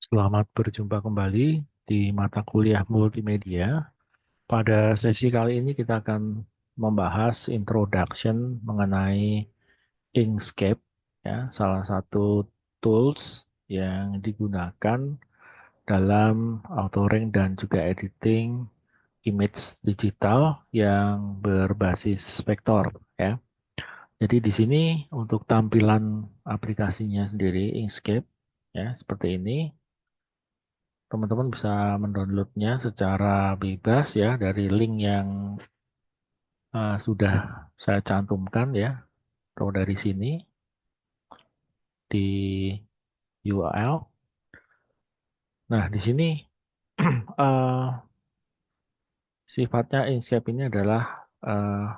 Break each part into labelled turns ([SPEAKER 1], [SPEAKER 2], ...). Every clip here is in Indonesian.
[SPEAKER 1] Selamat berjumpa kembali di mata kuliah multimedia. Pada sesi kali ini kita akan membahas introduction mengenai Inkscape, ya, salah satu tools yang digunakan dalam authoring dan juga editing image digital yang berbasis vektor, ya. Jadi di sini untuk tampilan aplikasinya sendiri Inkscape, ya, seperti ini. Teman-teman bisa mendownloadnya secara bebas ya dari link yang sudah saya cantumkan ya, atau dari sini di URL. Nah, di sini eh, sifatnya Inkscape ini adalah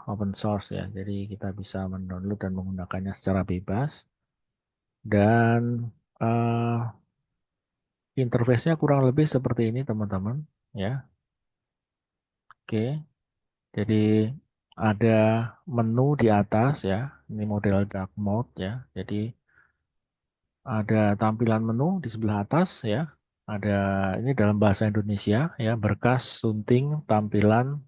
[SPEAKER 1] open source ya, jadi kita bisa mendownload dan menggunakannya secara bebas. Dan eh, interface-nya kurang lebih seperti ini teman-teman ya. Oke. Jadi ada menu di atas ya. Ini model dark mode ya. Jadi ada tampilan menu di sebelah atas ya. Ada ini dalam bahasa Indonesia ya, berkas, sunting, tampilan,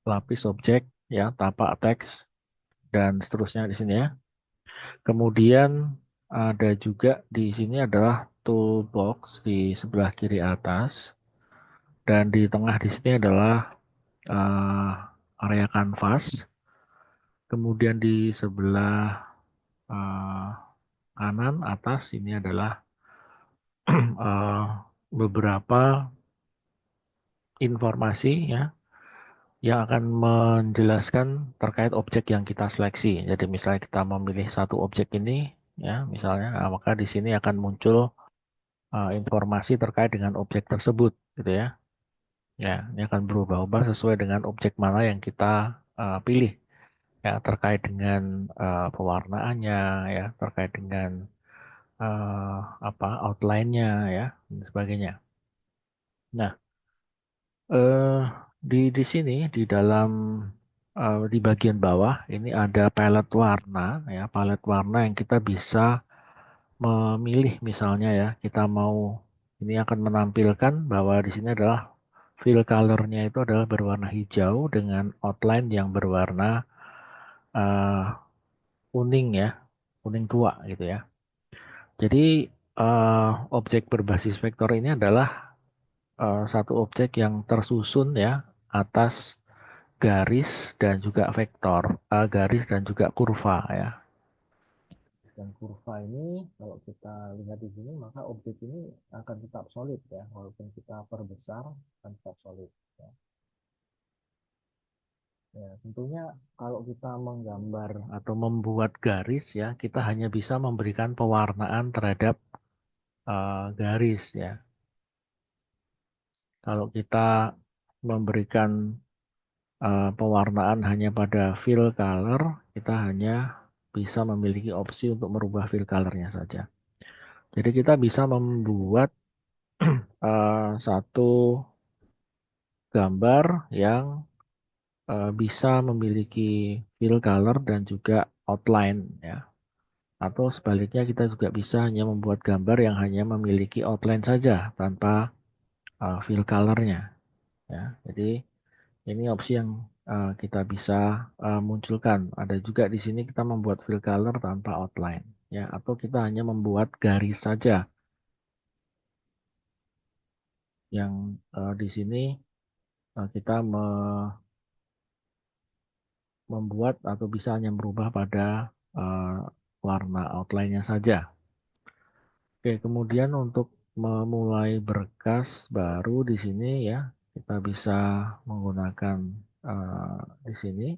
[SPEAKER 1] lapis objek ya, tapak teks dan seterusnya di sini ya. Kemudian ada juga di sini adalah toolbox di sebelah kiri atas dan di tengah di sini adalah eh, area kanvas. Kemudian di sebelah eh, kanan atas ini adalah eh, beberapa informasi ya yang akan menjelaskan terkait objek yang kita seleksi. Jadi misalnya kita memilih satu objek ini ya, misalnya maka di sini akan muncul informasi terkait dengan objek tersebut gitu ya. Ya, ini akan berubah-ubah sesuai dengan objek mana yang kita pilih ya, terkait dengan pewarnaannya ya, terkait dengan apa outline-nya ya dan sebagainya. Nah, eh di sini di dalam di bagian bawah ini ada palet warna ya, palet warna yang kita bisa memilih misalnya ya, kita mau ini akan menampilkan bahwa di sini adalah fill color-nya itu adalah berwarna hijau dengan outline yang berwarna eh, kuning ya, kuning tua gitu ya. Jadi objek berbasis vektor ini adalah satu objek yang tersusun ya atas garis dan juga vektor, garis dan juga kurva ya. Dan kurva ini kalau kita lihat di sini maka objek ini akan tetap solid ya, walaupun kita perbesar akan tetap solid. Ya. Ya, tentunya kalau kita menggambar atau membuat garis ya, kita hanya bisa memberikan pewarnaan terhadap garis ya. Kalau kita memberikan pewarnaan hanya pada fill color, kita hanya bisa memiliki opsi untuk merubah fill colornya saja. Jadi kita bisa membuat satu gambar yang bisa memiliki fill color dan juga outline ya. Atau sebaliknya kita juga bisa hanya membuat gambar yang hanya memiliki outline saja tanpa fill colornya ya. Jadi ini opsi yang kita bisa munculkan. Ada juga di sini kita membuat fill color tanpa outline, ya, atau kita hanya membuat garis saja. Yang di sini kita membuat atau bisa hanya merubah pada eh, warna outline-nya saja. Oke, kemudian untuk memulai berkas baru di sini ya, kita bisa menggunakan di sini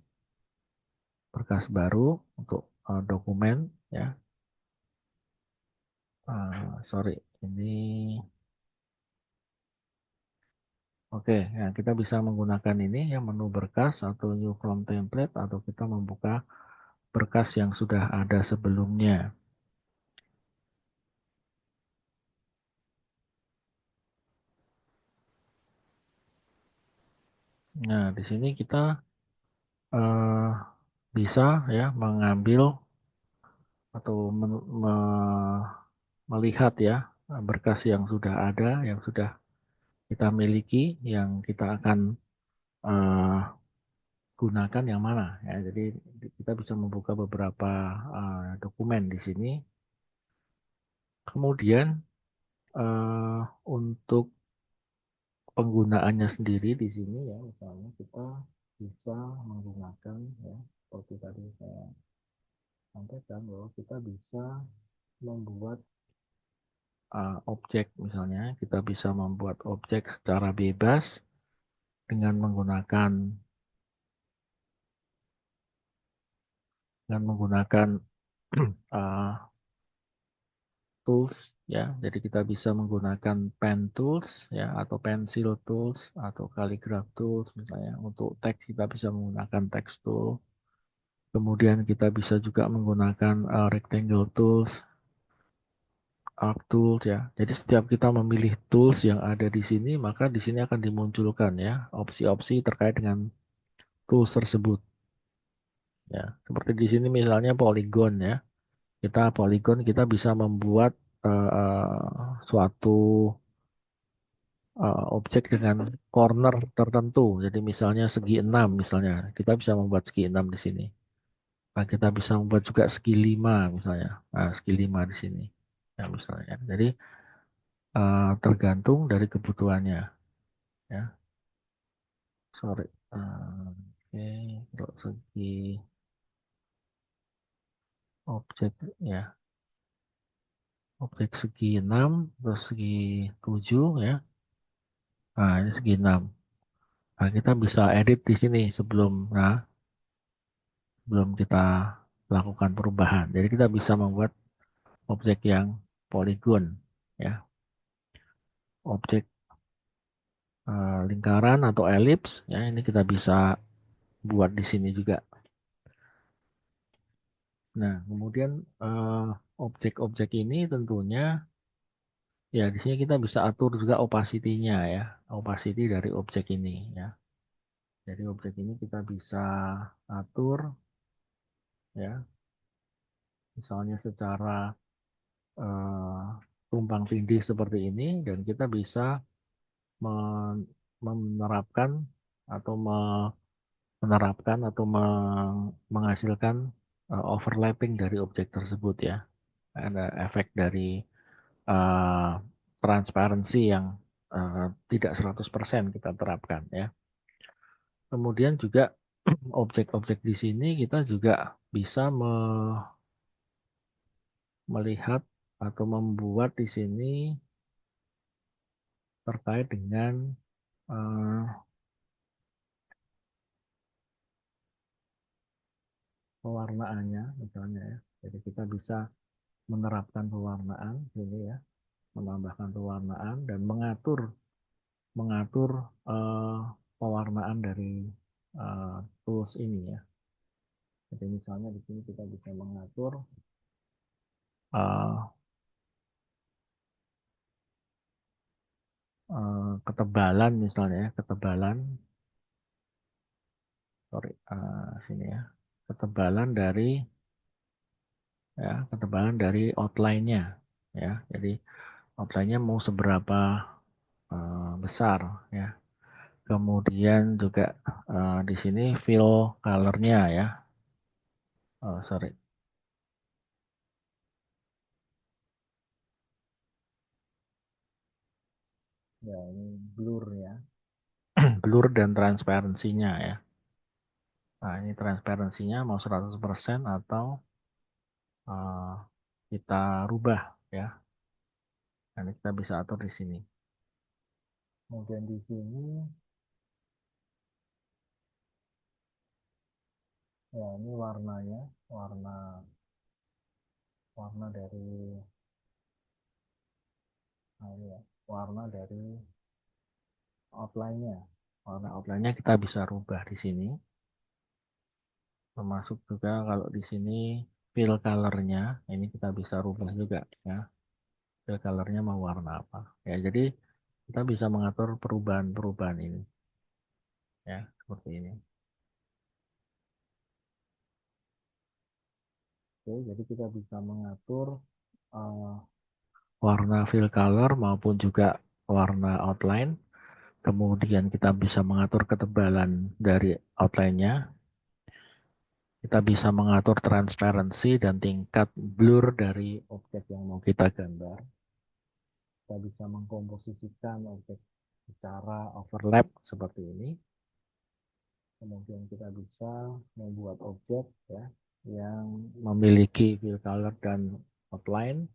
[SPEAKER 1] berkas baru untuk dokumen ya. Sorry, ini oke. Ya, kita bisa menggunakan ini ya menu berkas atau new from template atau kita membuka berkas yang sudah ada sebelumnya. Nah, di sini kita eh, bisa ya mengambil atau melihat ya. berkas yang sudah ada, yang sudah kita miliki, yang kita akan uh, gunakan yang mana. Ya, jadi kita bisa membuka beberapa dokumen di sini. Kemudian untuk penggunaannya sendiri di sini ya, misalnya kita bisa menggunakan ya, seperti tadi saya sampaikan bahwa kita bisa membuat objek, misalnya kita bisa membuat objek secara bebas dengan menggunakan uh, tools ya. Jadi kita bisa menggunakan pen tools ya, atau pencil tools atau calligraph tools misalnya. Untuk teks kita bisa menggunakan text tool. Kemudian kita bisa juga menggunakan rectangle tools, arc tools ya. Jadi setiap kita memilih tools yang ada di sini, maka di sini akan dimunculkan ya opsi-opsi terkait dengan tools tersebut ya. Seperti di sini misalnya polygon ya. Kita bisa membuat suatu objek dengan corner tertentu. Jadi misalnya segi 6 misalnya. Kita bisa membuat segi 6 di sini. Nah, kita bisa membuat juga segi 5 misalnya. Nah, segi 5 di sini. Ya, misalnya. Jadi tergantung dari kebutuhannya. Ya, sorry. Oke, untuk segi objek ya. Objek segi 6, terus segi 7 ya. Nah, ini segi 6. Nah, kita bisa edit di sini sebelum kita lakukan perubahan. Jadi kita bisa membuat objek yang poligon ya. Objek lingkaran atau elips ya, ini kita bisa buat di sini juga. Nah, kemudian objek-objek ini tentunya ya di sini kita bisa atur juga opacity-nya ya. Opacity dari objek ini ya. Jadi objek ini kita bisa atur ya, misalnya secara eh, tumpang tindih seperti ini, dan kita bisa menerapkan atau menerapkan atau menghasilkan overlapping dari objek tersebut ya. Ada efek dari uh, transparansi yang tidak 100% kita terapkan ya. Kemudian juga objek-objek di sini kita juga bisa melihat atau membuat di sini terkait dengan uh, pewarnaannya misalnya ya. Jadi kita bisa menerapkan pewarnaan ini ya, menambahkan pewarnaan dan mengatur mengatur uh, pewarnaan dari tools ini ya. Jadi misalnya di sini kita bisa mengatur uh, ketebalan misalnya ya, sini ya, ketebalan dari outline-nya ya. Jadi outline-nya mau seberapa besar ya. Kemudian juga di sini fill color-nya ya. Oh, sorry. Ya, ini blur ya. Blur dan transparansinya ya. Nah, ini transparansinya mau 100% atau uh, kita rubah ya. Nanti kita bisa atur di sini. Kemudian di sini ya, ini warnanya, warna warna dari ini ya, warna dari outline-nya. Warna outline-nya kita bisa rubah di sini. Termasuk juga kalau di sini fill color-nya, ini kita bisa rubah juga ya. Fill color-nya mau warna apa. Ya, jadi kita bisa mengatur perubahan-perubahan ini ya, seperti ini. Oke, jadi kita bisa mengatur uh, warna fill color maupun juga warna outline. Kemudian kita bisa mengatur ketebalan dari outline-nya. Kita bisa mengatur transparansi dan tingkat blur dari objek yang mau kita gambar. Kita bisa mengkomposisikan objek secara overlap seperti ini. Kemudian kita bisa membuat objek ya yang memiliki fill color dan outline,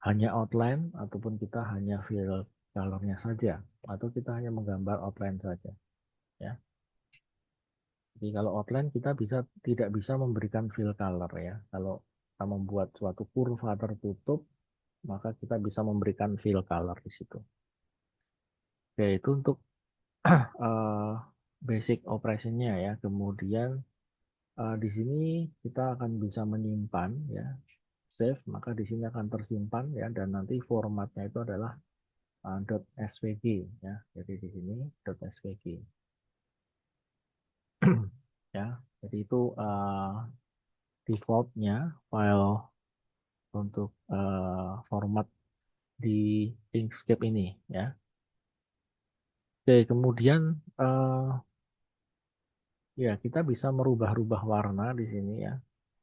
[SPEAKER 1] hanya outline ataupun kita hanya fill colornya saja, atau kita hanya menggambar outline saja ya. Jadi kalau outline kita tidak bisa memberikan fill color ya. Kalau kita membuat suatu kurva tertutup, maka kita bisa memberikan fill color di situ. Oke, itu untuk uh, basic operasinya ya. Kemudian di sini kita akan bisa menyimpan ya, save, maka di sini akan tersimpan ya, dan nanti formatnya itu adalah .svg ya. Jadi di sini .svg ya. Jadi itu defaultnya file untuk format di Inkscape ini ya. Oke, kemudian ya kita bisa merubah-rubah warna di sini ya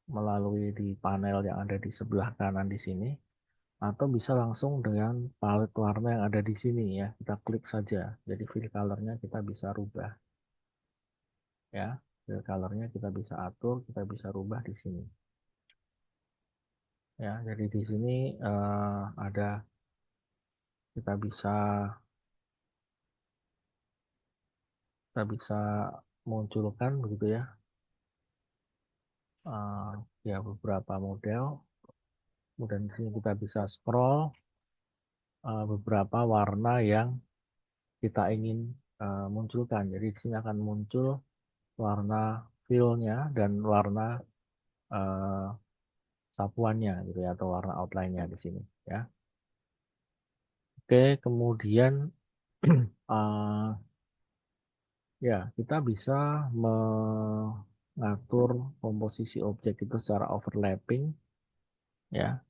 [SPEAKER 1] melalui di panel yang ada di sebelah kanan di sini, atau bisa langsung dengan palet warna yang ada di sini ya. Kita klik saja. Jadi fill colornya kita bisa rubah ya. Fill colornya kita bisa atur, kita bisa rubah di sini. Ya, jadi di sini ada kita bisa munculkan begitu ya. Ya beberapa model. Kemudian di sini kita bisa scroll beberapa warna yang kita ingin munculkan. Jadi di sini akan muncul warna fill-nya dan warna uh, sapuannya gitu ya, atau warna outline-nya di sini ya. Oke, kemudian uh, ya kita bisa mengatur komposisi objek itu secara overlapping ya.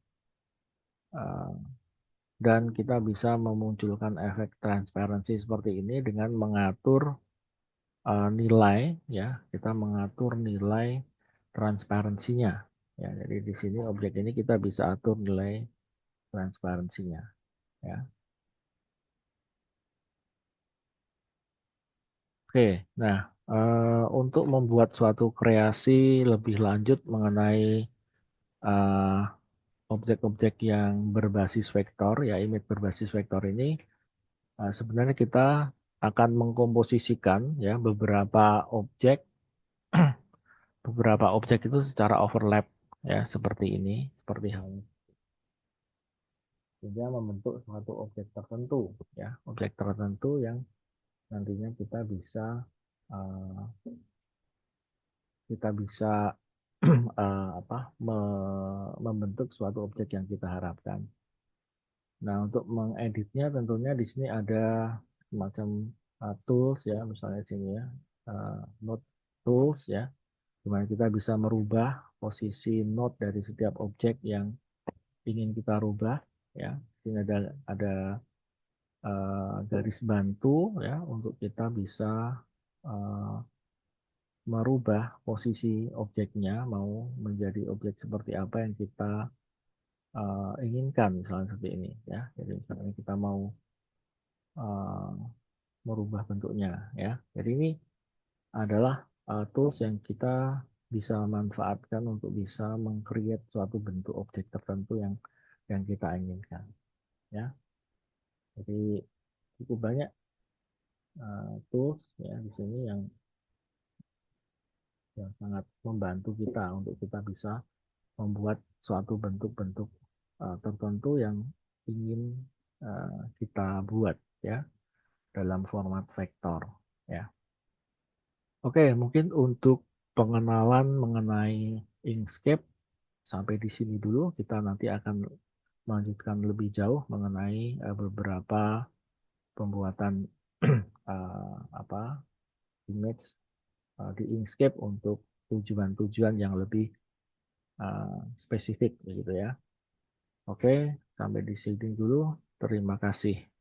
[SPEAKER 1] Uh, dan kita bisa memunculkan efek transparansi seperti ini dengan mengatur nilai ya, kita mengatur nilai transparansinya ya. Jadi di sini objek ini kita bisa atur nilai transparansinya ya. Oke, nah untuk membuat suatu kreasi lebih lanjut mengenai uh, objek-objek yang berbasis vektor ya, image berbasis vektor ini, sebenarnya kita akan mengkomposisikan ya beberapa objek itu secara overlap ya, seperti ini, seperti hal sehingga membentuk suatu objek tertentu ya, objek tertentu yang nantinya uh, kita bisa apa membentuk suatu objek yang kita harapkan. Nah, untuk mengeditnya tentunya di sini ada semacam tools ya, misalnya di sini ya, node tools ya, di mana kita bisa merubah posisi node dari setiap objek yang ingin kita rubah ya. Di sini ada garis bantu ya untuk kita bisa uh, merubah posisi objeknya mau menjadi objek seperti apa yang kita inginkan, misalnya seperti ini ya. Jadi misalnya kita mau uh, merubah bentuknya ya. Jadi ini adalah tools yang kita bisa manfaatkan untuk bisa meng-create suatu bentuk objek tertentu yang kita inginkan ya. Jadi cukup banyak tools ya di sini yang sangat membantu kita untuk kita bisa membuat suatu bentuk-bentuk tertentu yang ingin kita buat ya dalam format vektor ya. Oke, mungkin untuk pengenalan mengenai Inkscape sampai di sini dulu. Kita nanti akan melanjutkan lebih jauh mengenai beberapa pembuatan apa image di Inkscape untuk tujuan-tujuan yang lebih spesifik begitu ya. Oke, Sampai di sini dulu. Terima kasih.